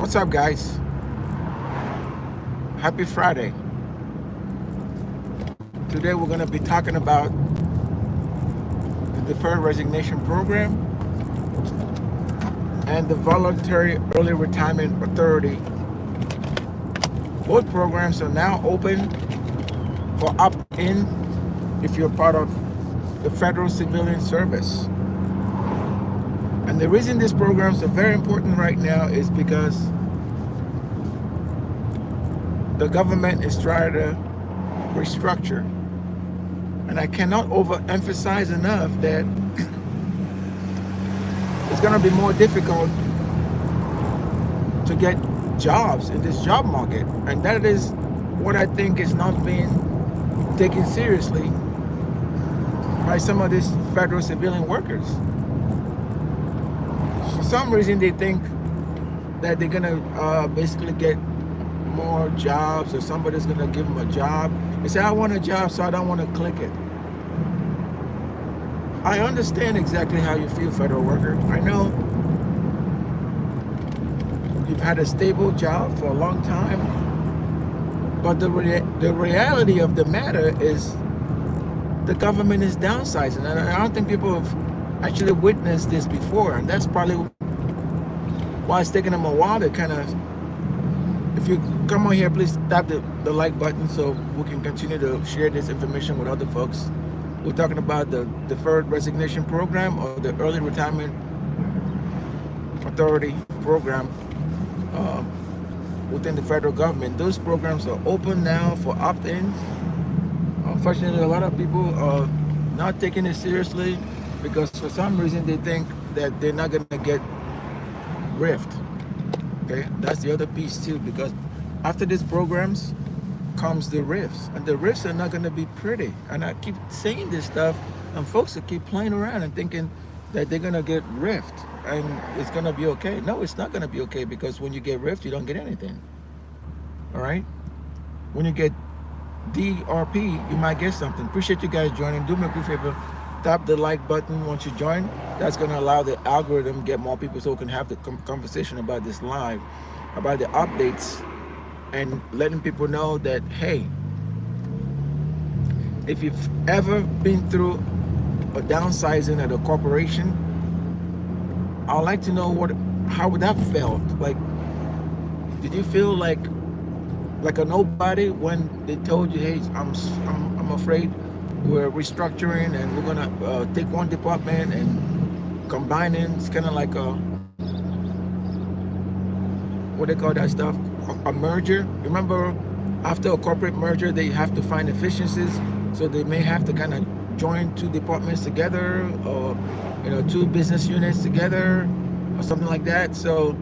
What's up, guys? Happy Friday. Today we're going to be talking about the Deferred Resignation Program and the Voluntary Early Retirement Authority. Both programs are now open for opt-in if you're part of the Federal Civilian Service. And the reason these programs are very important right now is because the government is trying to restructure. And I cannot overemphasize enough that it's going to be more difficult to get jobs in this job market. And that is what I think is not being taken seriously by some of these federal civilian workers. For some reason, they think that they're going to basically get more jobs, or somebody's going to give them a job. They say, I want a job, so I don't want to click it. I understand exactly how you feel, federal worker. I know you've had a stable job for a long time, but the reality of the matter is the government is downsizing. And I don't think people have actually witnessed this before, and that's probably why it's taking them a while to kind of. If you come on here, please tap the like button so we can continue to share this information with other folks. We're talking about the Deferred Resignation Program or the Early Retirement Authority Program within the federal government. Those programs are open now for opt-ins. Unfortunately, a lot of people are not taking it seriously because for some reason they think that they're not going to get rift. Okay, that's the other piece too, because after these programs comes the rifts, and the rifts are not going to be pretty. And I keep saying this stuff, and folks will keep playing around and thinking that they're going to get rift and it's going to be okay. No, it's not going to be okay, because when you get rift, you don't get anything. All right, when you get DRP, you might get something. Appreciate you guys joining. Do me a quick favor, tap the like button once you join. That's going to allow the algorithm get more people so we can have the conversation about this live, about the updates, and letting people know that, hey, if you've ever been through a downsizing at a corporation, I'd like to know how would that felt. Like, did you feel like a nobody when they told you, hey, I'm afraid we're restructuring and we're gonna take one department and combine it? It's kind of like a, what they call that stuff, a merger. Remember, after a corporate merger, they have to find efficiencies, so they may have to kind of join two departments together, or two business units together, or something like that. So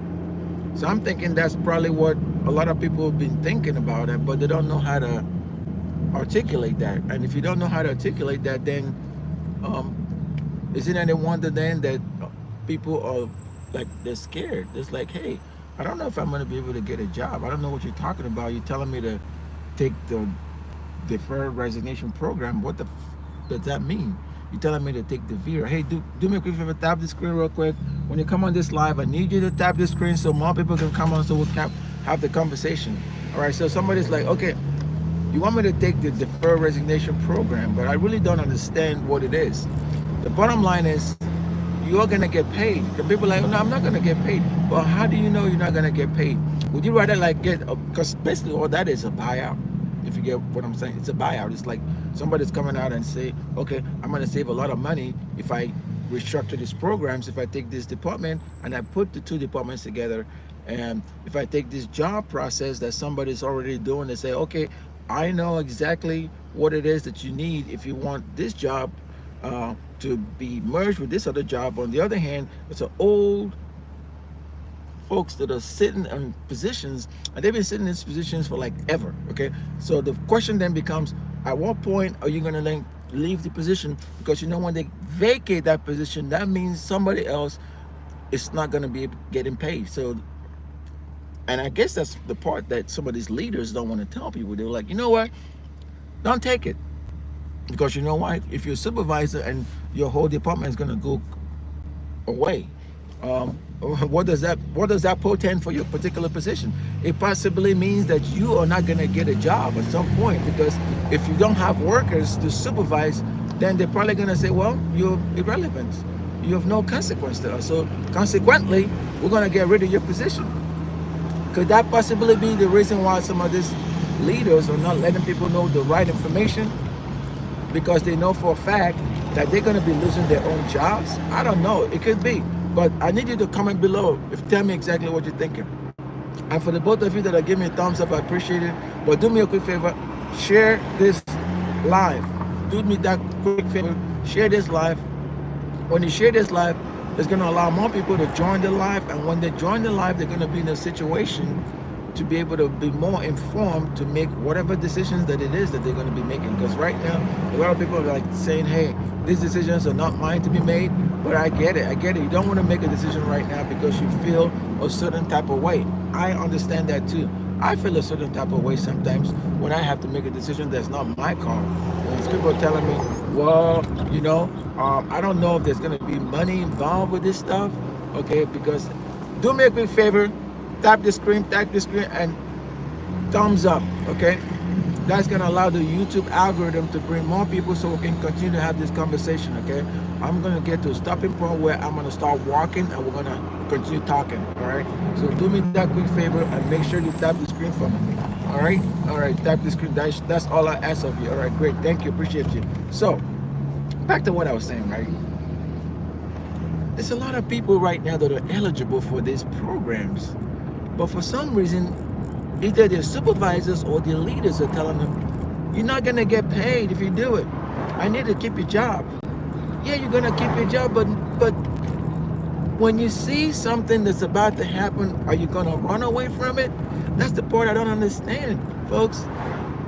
I'm thinking that's probably what a lot of people have been thinking about it, but they don't know how to articulate that. And if you don't know how to articulate that, then isn't any wonder then that people are like, they're scared. It's like, hey, I don't know if I'm going to be able to get a job. I don't know what you're talking about. You're telling me to take the Deferred Resignation Program. What the does that mean? You're telling me to take the VEER. Hey, do me a quick favor, tap the screen real quick. When you come on this live, I need you to tap the screen so more people can come on, so we can have the conversation. All right, so somebody's like, okay, you want me to take the Deferred Resignation Program, but I really don't understand what it is. The bottom line is, you're going to get paid. The people are like, no, I'm not going to get paid. Well, how do you know you're not going to get paid? Would you rather like get, because basically all that is a buyout. If you get what I'm saying, it's a buyout. It's like somebody's coming out and say, okay, I'm going to save a lot of money if I restructure these programs, if I take this department and I put the two departments together, and if I take this job process that somebody's already doing, they say, okay, I know exactly what it is that you need if you want this job to be merged with this other job. On the other hand, it's an old folks that are sitting in positions, and they've been sitting in these positions for like ever. Okay, so the question then becomes, at what point are you going to then leave the position? Because when they vacate that position, that means somebody else is not going to be getting paid. So, and I guess that's the part that some of these leaders don't want to tell people. They're like, you know what, don't take it, because you know why? If you're a supervisor and your whole department is going to go away, What does that portend for your particular position? It possibly means that you are not going to get a job at some point, because if you don't have workers to supervise, then they're probably going to say, well, you're irrelevant, you have no consequence to us, so consequently we're going to get rid of your position. Could that possibly be the reason why some of these leaders are not letting people know the right information? Because they know for a fact that they're going to be losing their own jobs? I don't know. It could be. But I need you to comment below if tell me exactly what you're thinking. And for the both of you that are giving me a thumbs up, I appreciate it. But do me a quick favor, share this live. Do me that quick favor, share this live. When you share this live, it's going to allow more people to join the live. And when they join the live, they're going to be in a situation to be able to be more informed to make whatever decisions that it is that they're going to be making. Because right now, a lot of people are like saying, hey, these decisions are not mine to be made. But I get it. You don't want to make a decision right now because you feel a certain type of way. I understand that too. I feel a certain type of way sometimes when I have to make a decision that's not my call. When people are telling me, well, you know, I don't know if there's going to be money involved with this stuff. Okay, because do me a quick favor, tap the screen, and thumbs up, okay? That's gonna allow the YouTube algorithm to bring more people so we can continue to have this conversation, okay? I'm gonna get to a stopping point where I'm gonna start walking and we're gonna continue talking, all right? So do me that quick favor and make sure you tap the screen for me, all right? All right, tap the screen, that's all I ask of you, all right? Great, thank you, appreciate you. So, back to what I was saying, right? There's a lot of people right now that are eligible for these programs, but for some reason, either their supervisors or their leaders are telling them, you're not gonna get paid if you do it. I need to keep your job. Yeah, you're gonna keep your job, but when you see something that's about to happen, are you gonna run away from it? That's the part I don't understand, folks.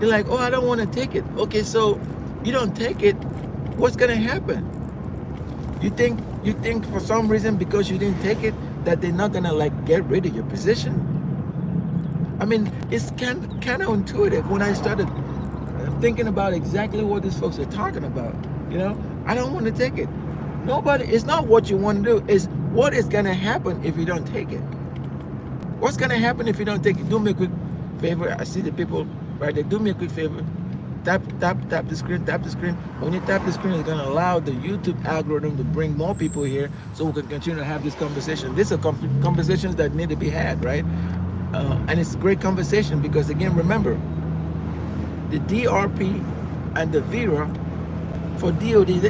You're like, oh, I don't wanna take it. Okay, so you don't take it, what's gonna happen? You think for some reason because you didn't take it that they're not gonna like get rid of your position? I mean, it's kind of intuitive when I started thinking about exactly what these folks are talking about. You know, I don't want to take it. Nobody, it's not what you want to do, it's what is going to happen if you don't take it. What's going to happen if you don't take it? Do me a quick favor. I see the people right there. Do me a quick favor. Tap the screen, tap the screen. When you tap the screen, it's going to allow the YouTube algorithm to bring more people here so we can continue to have this conversation. These are conversations that need to be had, right? And it's a great conversation because, again, remember, the DRP and the VERA for DOD,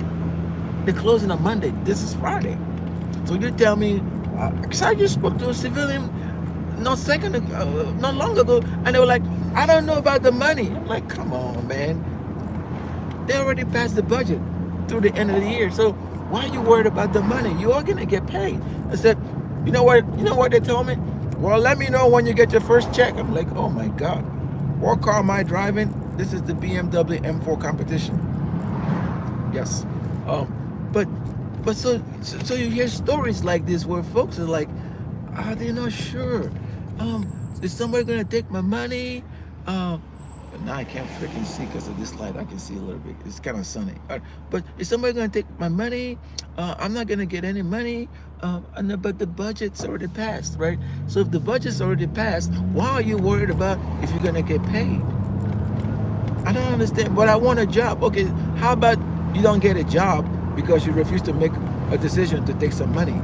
they're closing on Monday. This is Friday. So you tell me, because I just spoke to a civilian not long ago, and they were like, I don't know about the money. I'm like, come on, man. They already passed the budget through the end of the year. So why are you worried about the money? You are going to get paid. I said, you know what they told me? Well, let me know when you get your first check. I'm like, oh my God. What car am I driving? This is the BMW M4 competition. Yes. But so you hear stories like this where folks are like, they're not sure. Is somebody gonna take my money? Now I can't freaking see because of this light. I can see a little bit. It's kind of sunny. But is somebody gonna take my money? I'm not gonna get any money. But the budget's already passed, right? So if the budget's already passed, why are you worried about if you're gonna get paid? I don't understand. But I want a job. Okay, how about you don't get a job because you refuse to make a decision to take some money?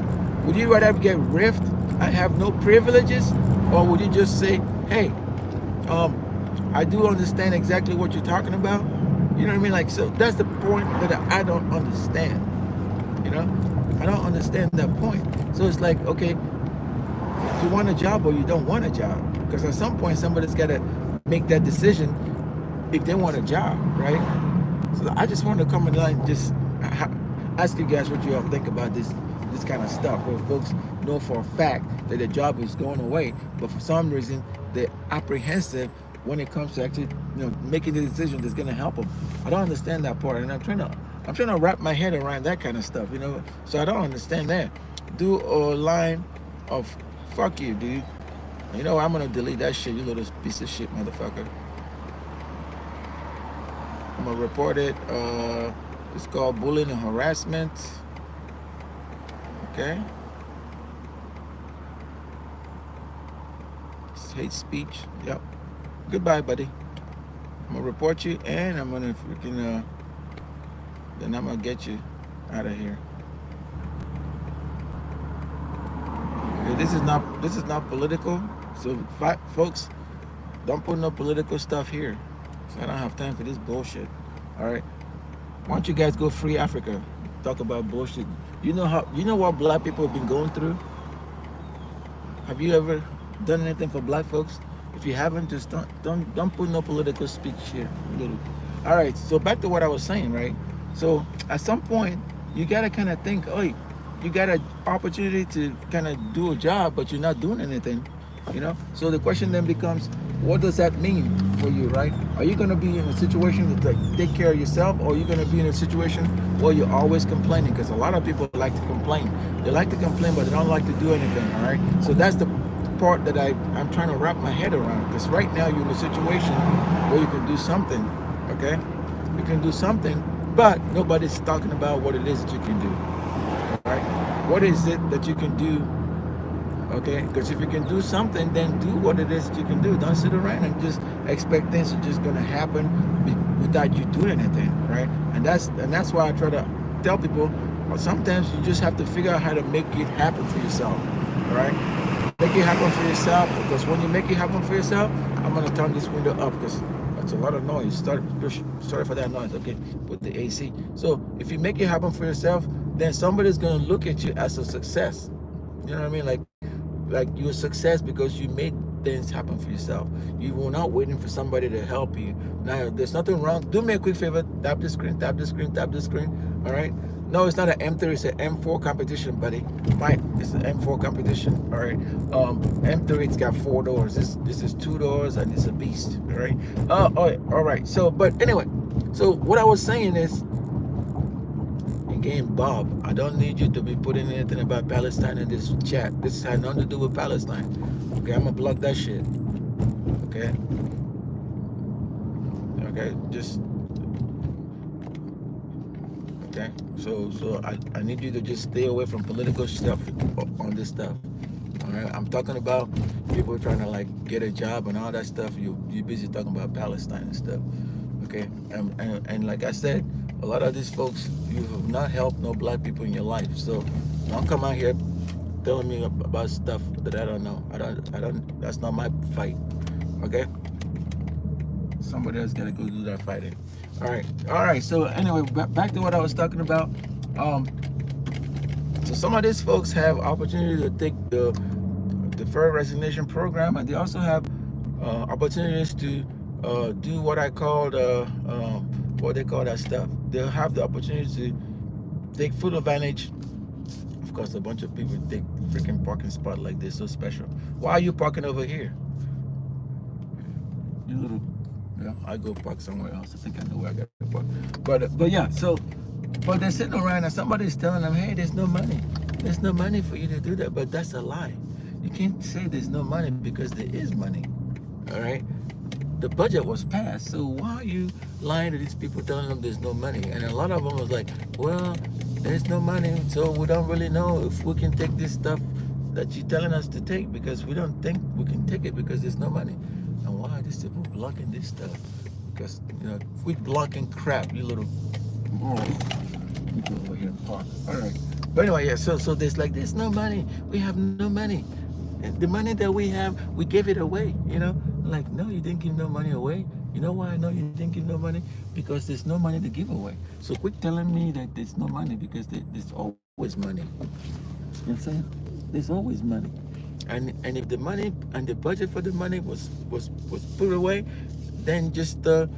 Would you rather get riffed and have no privileges, or would you just say, hey, I do understand exactly what you're talking about? You know what I mean? Like, so that's the point that I don't understand. You know, I don't understand that point. So it's like, okay, you want a job or you don't want a job, because at some point somebody's got to make that decision if they want a job, right? So I just want to come in line and just ask you guys what you all think about this kind of stuff, where folks know for a fact that their job is going away, but for some reason they're apprehensive when it comes to actually, making the decision that's going to help them. I don't understand that part, and I'm trying to wrap my head around that kind of stuff, So I don't understand that. Do a line of fuck you, dude. I'm gonna delete that shit, you little piece of shit, motherfucker. I'm gonna report it. It's called bullying and harassment. Okay. hate speech. Yep. Goodbye, buddy. I'm gonna report you, and I'm gonna freaking then I'm gonna get you out of here. Okay, this is not political. So folks, don't put no political stuff here. So I don't have time for this bullshit. All right. Why don't you guys go free Africa? Talk about bullshit. You know what black people have been going through? Have you ever done anything for black folks? If you haven't, just don't put no political speech here. Little. All right. So back to what I was saying, right? So at some point, you gotta kind of think, oh, you got an opportunity to kind of do a job, but you're not doing anything. So the question then becomes, what does that mean for you, right? Are you going to be in a situation to take care of yourself, or are you going to be in a situation where you're always complaining? Because a lot of people like to complain. They like to complain, but they don't like to do anything, all right? So that's the part that I'm trying to wrap my head around, because right now you're in a situation where you can do something, okay? You can do something, but nobody's talking about what it is that you can do, all right? What is it that you can do? Okay, because if you can do something, then do what it is that you can do. Don't sit around and just expect things are just gonna happen without you doing anything, right? And that's why I try to tell people, well, sometimes you just have to figure out how to make it happen for yourself, all right? Make it happen for yourself, because when you make it happen for yourself, I'm gonna turn this window up because that's a lot of noise. Sorry for that noise. Okay, with the AC. So if you make it happen for yourself, then somebody's gonna look at you as a success. You know what I mean? Like you're a success because you made things happen for yourself. You were not waiting for somebody to help you. Now, there's nothing wrong. Do me a quick favor. Tap the screen, tap the screen, tap the screen. All right? No, it's not an M3. It's an M4 competition, buddy. Right? It's an M4 competition. All right? M3, it's got 4 doors. This is 2 doors, and it's a beast. All right? All right. So, but anyway. So, what I was saying is, again, Bob, I don't need you to be putting anything about Palestine in this chat. This has nothing to do with Palestine. Okay, I'm gonna block that shit. Okay. Okay, just okay. So I need you to just stay away from political stuff on this stuff. All right. I'm talking about people trying to like get a job and all that stuff. You busy talking about Palestine and stuff. Okay. And like I said, a lot of these folks, you have not helped no black people in your life. So don't come out here telling me about stuff that I don't know. I don't, that's not my fight. Okay? Somebody else gotta go do that fighting. All right. So anyway, back to what I was talking about. So some of these folks have opportunity to take the deferred resignation program, and they also have opportunities to do what I called what they call that stuff. They'll have the opportunity to take full advantage. Of course, a bunch of people take freaking parking spot like this so special. Why are you parking over here? You little, yeah. I go park somewhere else. I think I know where I got to park. But yeah. So, but they're sitting around and somebody's telling them, hey, there's no money. There's no money for you to do that. But that's a lie. You can't say there's no money because there is money. All right. The budget was passed, so why are you lying to these people telling them there's no money? And a lot of them was like, well, there's no money, so we don't really know if we can take this stuff that you're telling us to take, because we don't think we can take it because there's no money. And why are these people blocking this stuff? Because, if we blocking crap, you little, we go over here and park. All right. But anyway, yeah, so there's no money. We have no money. The money that we have, we give it away, Like, no, you didn't give no money away. You know why I know you didn't give no money? Because there's no money to give away. So quit telling me that there's no money, because there's always money. You know what I'm saying? There's always money. And if the money and the budget for the money was put away, then just don't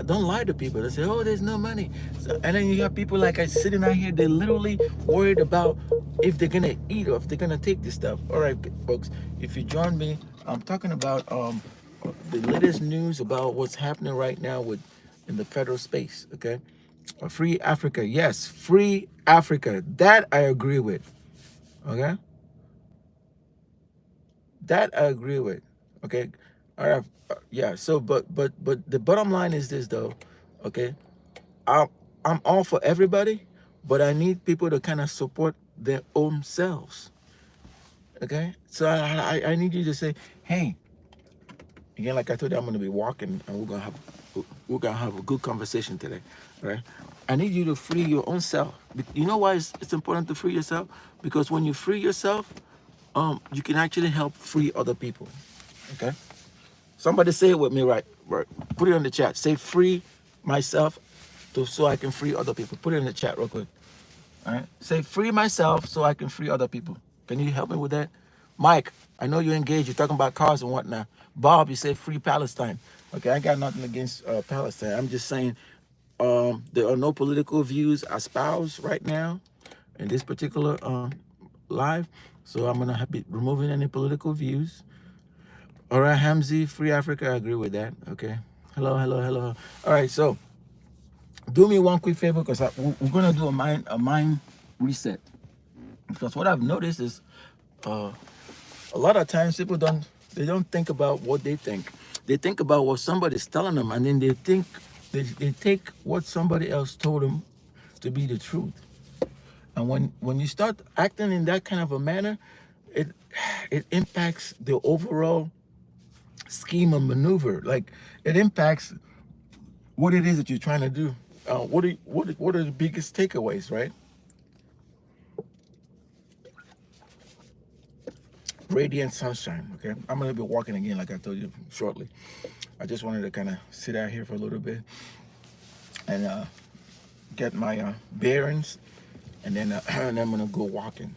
lie to people. They say, oh, there's no money. So, and then you got people like us sitting out here, they're literally worried about if they're gonna eat or if they're gonna take this stuff. All right, folks, if you join me, I'm talking about the latest news about what's happening right now in the federal space. Okay, free Africa. Yes, free Africa. That I agree with. Okay, that I agree with. Okay, all right. Yeah. So, but the bottom line is this, though. Okay, I'm I'm all for everybody, but I need people to kind of support their own selves. Okay, so I need you to say, hey, Again, like I told you, I'm gonna be walking, and we're gonna have a good conversation today, right? I need you to free your own self. You know why it's important to free yourself? Because when you free yourself, you can actually help free other people. Okay. Somebody say it with me, right? Right. Put it in the chat. Say free myself so I can free other people. Put it in the chat real quick. All right. Say free myself so I can free other people. Can you help me with that? Mike, I know you're engaged. You're talking about cars and whatnot. Bob, you say free Palestine. Okay, I got nothing against Palestine. I'm just saying there are no political views espoused right now in this particular live. So I'm gonna be removing any political views. All right, Hamzi, free Africa. I agree with that. Okay. Hello, hello, hello. All right, so do me one quick favor because we're gonna do a mind reset. Because what I've noticed is uh, a lot of times people don't think about what they think. They think about what somebody's telling them, and then they take what somebody else told them to be the truth. And when you start acting in that kind of a manner, it it impacts the overall scheme of maneuver. Like it impacts what it is that you're trying to do. What are the biggest takeaways, right? Radiant sunshine. Okay, I'm gonna be walking again, like I told you shortly. I just wanted to kind of sit out here for a little bit and get my bearings, and then and I'm gonna go walking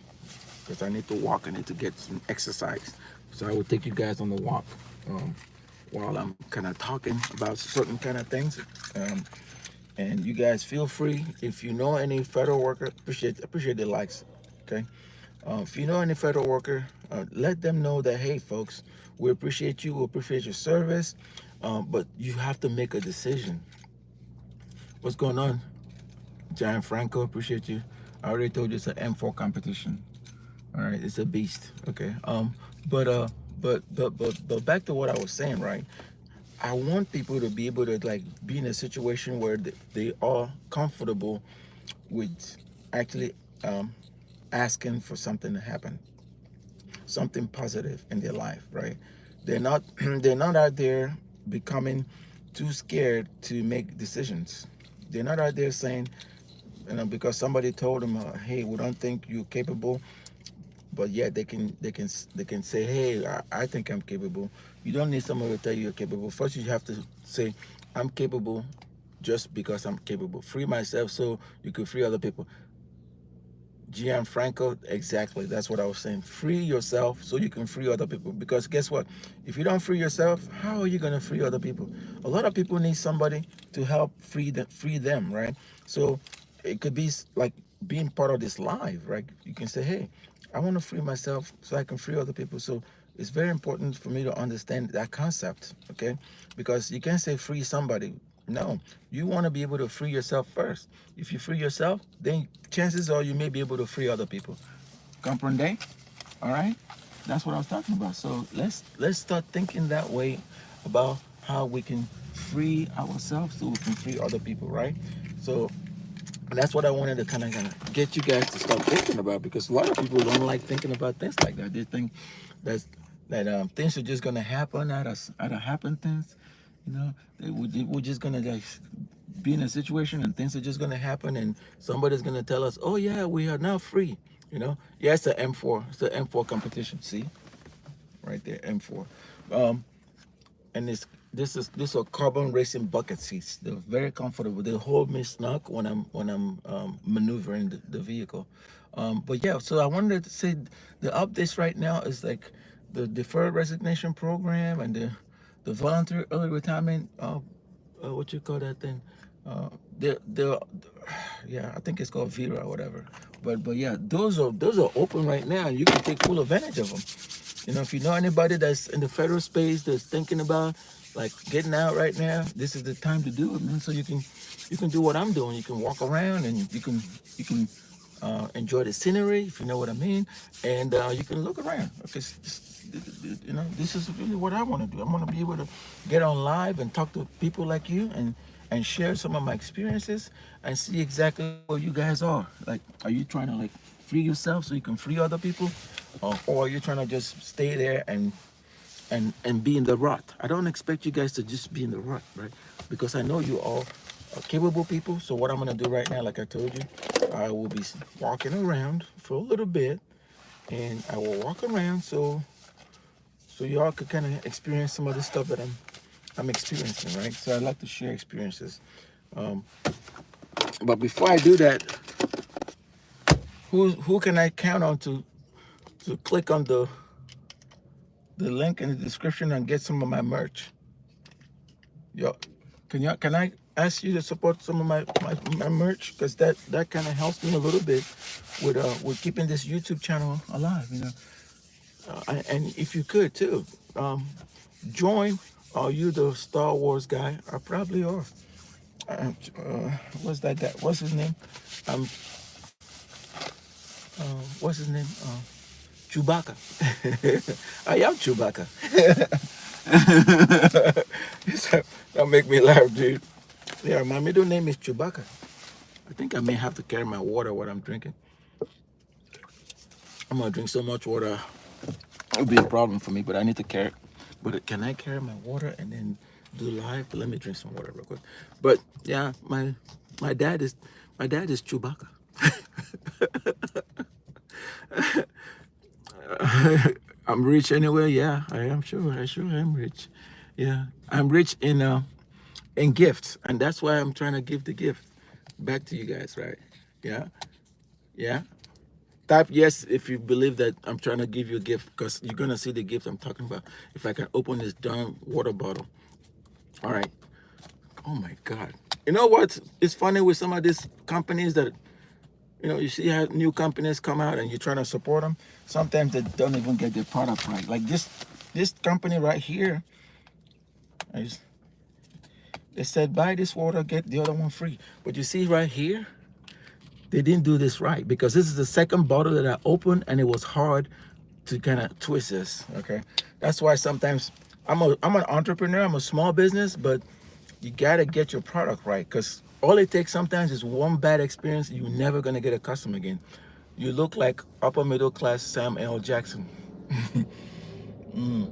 because I need to walk. I need to get some exercise. So I will take you guys on the walk while I'm kind of talking about certain kind of things. And you guys feel free if you know any federal worker. Appreciate the likes. Okay. If you know any federal worker, let them know that, hey, folks, we appreciate you. We appreciate your service. But you have to make a decision. What's going on? Giant Franco, appreciate you. I already told you it's an M4 competition. All right, it's a beast. Okay. But back to what I was saying, right? I want people to be able to like be in a situation where they are comfortable with actually asking for something to happen, something positive in their life, right? They're not they're not out there becoming too scared to make decisions. They're not out there saying, because somebody told them, hey, we don't think you're capable, but yet they can say, hey, I think I'm capable. You don't need someone to tell you you're capable. First, you have to say, I'm capable just because I'm capable. Free myself so you can free other people. Gianfranco, exactly. That's what I was saying. Free yourself so you can free other people. Because guess what? If you don't free yourself, how are you going to free other people? A lot of people need somebody to help free them, right? So it could be like being part of this live, right? You can say, hey, I want to free myself so I can free other people. So it's very important for me to understand that concept, okay? Because you can't say free somebody. No, you want to be able to free yourself first. If you free yourself, then chances are you may be able to free other people. Comprende? All right? That's what I was talking about. So let's start thinking that way about how we can free ourselves so we can free other people, right? So that's what I wanted to kind of get you guys to start thinking about, because a lot of people don't like thinking about things like that. They think that things are just gonna happen out of happenstance. We're just gonna like be in a situation and things are just gonna happen, and somebody's gonna tell us, "Oh yeah, we are now free." Yeah, it's the M4. It's the M4 competition. See, right there, M4. And this are carbon racing bucket seats. They're very comfortable. They hold me snug when I'm maneuvering the vehicle. But yeah, so I wanted to say the updates right now is like the deferred resignation program and the voluntary early retirement. What you call that thing? They're yeah, I think it's called Vera or whatever. But yeah, those are open right now. You can take full advantage of them. If you know anybody that's in the federal space that's thinking about like getting out right now, this is the time to do it, man. So you can do what I'm doing. You can walk around and you can enjoy the scenery, if you know what I mean, and you can look around. Okay, this is really what I want to do. I want to be able to get on live and talk to people like you and share some of my experiences and see exactly where you guys are. Like, are you trying to like free yourself so you can free other people, or are you trying to just stay there and and be in the rut. I don't expect you guys to just be in the rut, right? Because I know you all are capable people. So what I'm gonna do right now, like I told you, I will be walking around for a little bit, and I will walk around so y'all could kind of experience some of the stuff that I'm experiencing, right? So I like to share experiences. But before I do that, who can I count on to click on the link in the description and get some of my merch? Yo, can I ask you to support some of my merch? Because that kind of helps me a little bit with keeping this YouTube channel alive, you know. And if you could too, join. Are you the Star Wars guy? I probably are. What's that guy? What's his name? Um, what's his name? Chewbacca. I am Chewbacca. That make me laugh, dude. Yeah, my middle name is Chewbacca. I think I may have to carry my water while I'm drinking. I'm gonna drink so much water, it'll be a problem for me. But I need to carry. But can I carry my water and then do live? But let me drink some water real quick. But yeah, my dad is Chewbacca. I'm rich anyway. Yeah, I am sure. I sure am rich. Yeah, I'm rich in gifts, and that's why I'm trying to give the gift back to you guys, right? Yeah, yeah. Type yes if you believe that I'm trying to give you a gift, because you're gonna see the gift I'm talking about. If I can open this darn water bottle. All right. Oh my God. You know what? It's funny with some of these companies that, you know, you see how new companies come out and you're trying to support them. Sometimes they don't even get their product right. Like this company right here, they said buy this water, get the other one free. But you see right here, they didn't do this right, because this is the second bottle that I opened and it was hard to kind of twist this. Okay, that's why sometimes I'm an entrepreneur, I'm a small business, but you gotta get your product right, because all it takes sometimes is one bad experience. You're never gonna get a customer again. You look like upper middle class Sam L. Jackson. You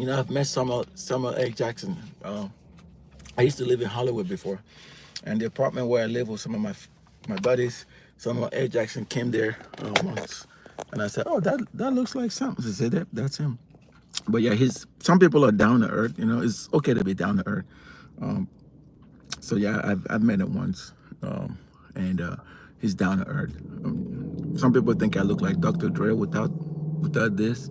know, I've met Samuel L. Jackson. I used to live in Hollywood before, and the apartment where I live with some of my buddies, Samuel L. Jackson came there once, and I said, "Oh, that looks like Sam." They said, "That's him." But yeah, some people are down to earth. You know, it's okay to be down to earth. So yeah, I've met him once, and he's down to earth. Some people think I look like Dr. Dre without this.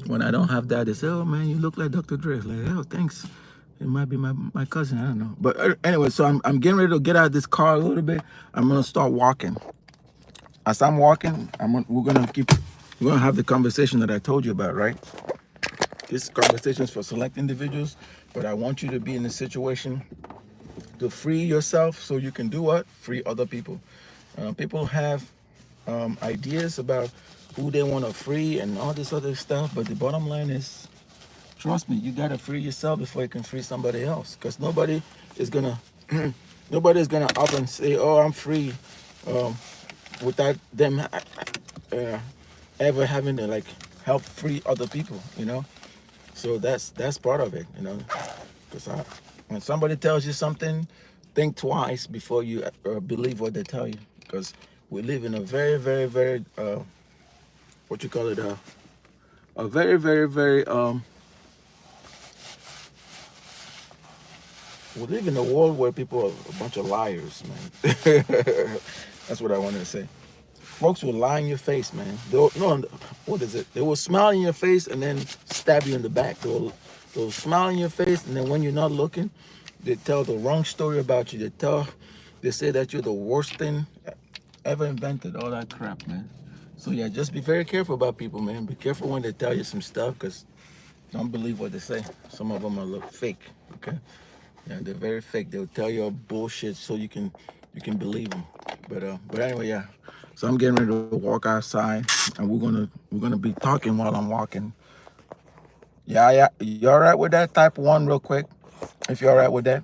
When I don't have that, they say, "Oh man, you look like Dr. Dre." Like, oh, thanks. It might be my cousin. I don't know. But anyway, so I'm getting ready to get out of this car a little bit. I'm gonna start walking. As I'm walking, we're gonna have the conversation that I told you about, right? This conversation is for select individuals, but I want you to be in a situation to free yourself so you can do what? Free other people. People have ideas about who they want to free and all this other stuff, but the bottom line is, trust me, you gotta free yourself before you can free somebody else. Because nobody is gonna up and say, "Oh, I'm free," without them ever having to like help free other people. You know, so that's part of it. You know, because when somebody tells you something, think twice before you believe what they tell you. Because we live in a very, very, very what you call it, a very, very, very we live in a world where people are a bunch of liars, man. That's what I wanted to say. Folks will lie in your face, man. What is it? They will smile in your face and then stab you in the back. They'll smile in your face, and then when you're not looking, they tell the wrong story about you. They say that you're the worst thing ever invented. All that crap, man. So yeah, just be very careful about people, man. Be careful when they tell you some stuff, because don't believe what they say. Some of them are look fake. Okay. Yeah, they're very fake. They'll tell you bullshit so you can believe them. But anyway, yeah. So I'm getting ready to walk outside, and we're gonna be talking while I'm walking. Yeah. You all right with that? Type 1 real quick, if you're all right with that.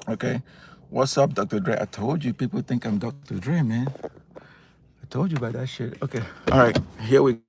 Okay. What's up, Dr. Dre? I told you people think I'm Dr. Dre, man. I told you about that shit. Okay. All right. Here we